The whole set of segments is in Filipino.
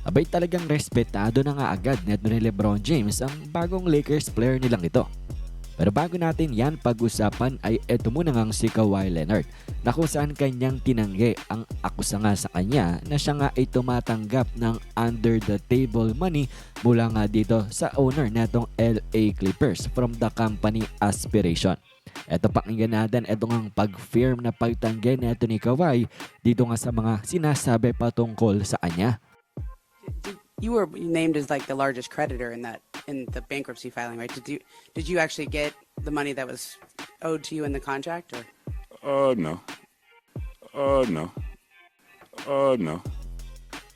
Abay talagang respetado na nga agad neto ni LeBron James ang bagong Lakers player nilang ito. Pero bago natin yan pag-usapan ay eto muna ngang si Kawhi Leonard na kung saan kanyang tinanggi ang akusa nga sa kanya na siya nga ay tumatanggap ng under the table money mula nga dito sa owner netong LA Clippers from the company Aspiration. Eto pakinggan natin eto ngang pag-firm na pagtanggi neto ni Kawhi dito nga sa mga sinasabi patungkol sa kanya. You were named as like the largest creditor in the bankruptcy filing, right? Did you actually get the money that was owed to you in the contract, or? No. No.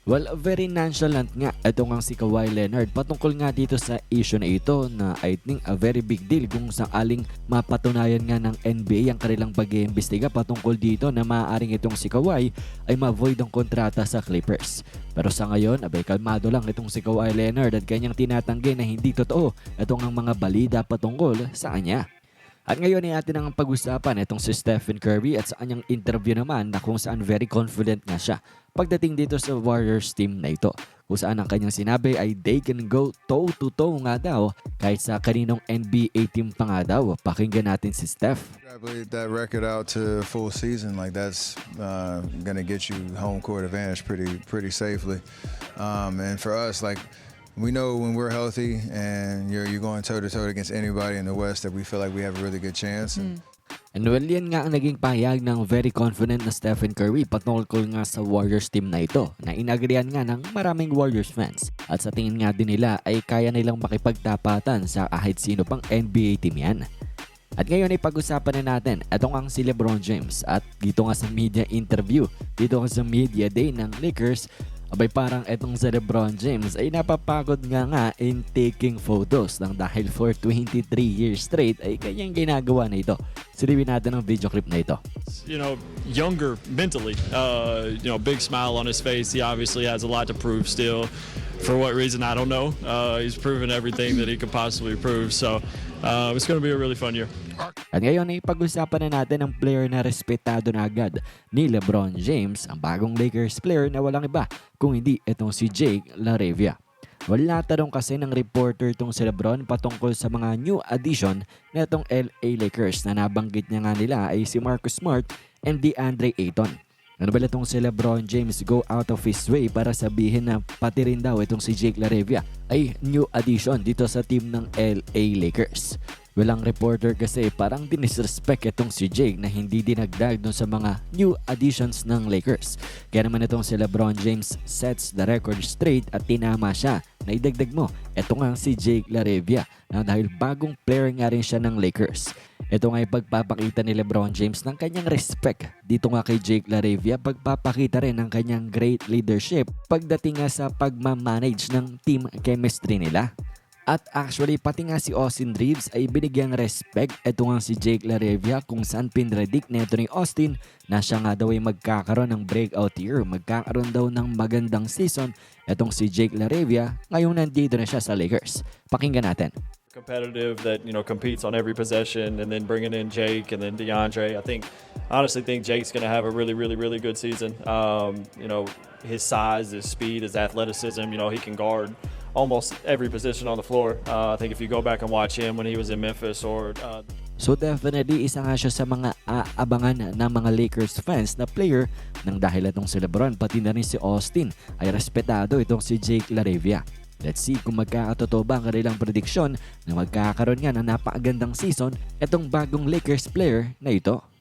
Well, very nonchalant nga ito nga si Kawhi Leonard patungkol nga dito sa issue na ito na I think a very big deal kung sakaling mapatunayan nga ng NBA ang kanilang pag-iimbestiga patungkol dito na maaaring itong si Kawhi ay ma-void ang kontrata sa Clippers. Pero sa ngayon, abay kalmado lang itong si Kawhi Leonard at kanyang tinatanggi na hindi totoo itong ang mga balita patungkol sa kanya. At ngayon ay atin ang pag-usapan itong si Stephen Curry at sa kanyang interview naman na kung saan very confident nga siya pagdating dito sa Warriors team na ito. Kung saan ang kanyang sinabi ay they can go toe-to-toe nga daw kahit sa kaninong NBA team pa nga daw. Pakinggan natin si Steph. Extrapolate that record out to full season, like that's gonna get you home court advantage pretty safely. And for us, like we know when we're healthy and you're going toe to toe against anybody in the West that we feel like we have a really good chance. And well, yan nga ang naging pahayag ng very confident na Stephen Curry patungkol nga sa Warriors team na ito na inagrihan nga ng maraming Warriors fans. At sa tingin nga din nila ay kaya nilang makipagtapatan sa kahit sino pang NBA team yan. At ngayon ay pag-usapan na natin itong ang si LeBron James at dito nga sa media interview, dito nga sa media day ng Lakers. Abay parang etong si LeBron James ay napapagod nga in taking photos lang dahil for 23 years straight ay kanyang ginagawa na ito. Silipin natin ang video clip na ito. You know, younger mentally, big smile on his face. He obviously has a lot to prove still. For what reason, I don't know. He's proven everything that he could possibly prove. So it's going to be a really fun year. At ngayon ay pag-usapan na natin ang player na respetado na agad ni LeBron James, ang bagong Lakers player na walang iba kung hindi itong si Jake LaRavia. Wala tanong kasi ng reporter itong si LeBron patungkol sa mga new addition na itong LA Lakers na nabanggit niya nga nila ay si Marcus Smart and DeAndre Ayton. Ano ba itong si LeBron James go out of his way para sabihin na pati rin daw itong si Jake LaRavia ay new addition dito sa team ng LA Lakers. Walang reporter kasi parang dinisrespect itong si Jake na hindi dinagdag dun sa mga new additions ng Lakers. Kaya naman itong si LeBron James sets the record straight at tinama siya na idagdag mo. Ito nga si Jake LaRavia na dahil bagong player nga rin siya ng Lakers. Ito nga yung pagpapakita ni LeBron James ng kanyang respect. Dito nga kay Jake LaRavia, pagpapakita rin ng kanyang great leadership pagdating nga sa pagmamanage ng team chemistry nila. At actually, pati nga si Austin Reeves ay binigyang respect. Ito nga si Jake LaRavia kung saan pinredict neto ni Austin na siya nga daw ay magkakaroon ng breakout year. Magkakaroon daw ng magandang season. Itong si Jake LaRavia, ngayong nandito na siya sa Lakers. Pakinggan natin. Competitive that, competes on every possession, and then bringing in Jake and then DeAndre. Honestly think Jake's going to have a really, really, really good season. His size, his speed, his athleticism, he can guard almost every position on the floor. I think if you go back and watch him when he was in Memphis or... So definitely isa nga siya sa mga aabangan ng mga Lakers fans na player nang dahil itong si LeBron pati na rin si Austin ay respetado itong si Jake LaRavia. Let's see kung magkakatotoo ba ang kanilang prediksyon na magkakaroon nga ng napakagandang season itong bagong Lakers player na ito.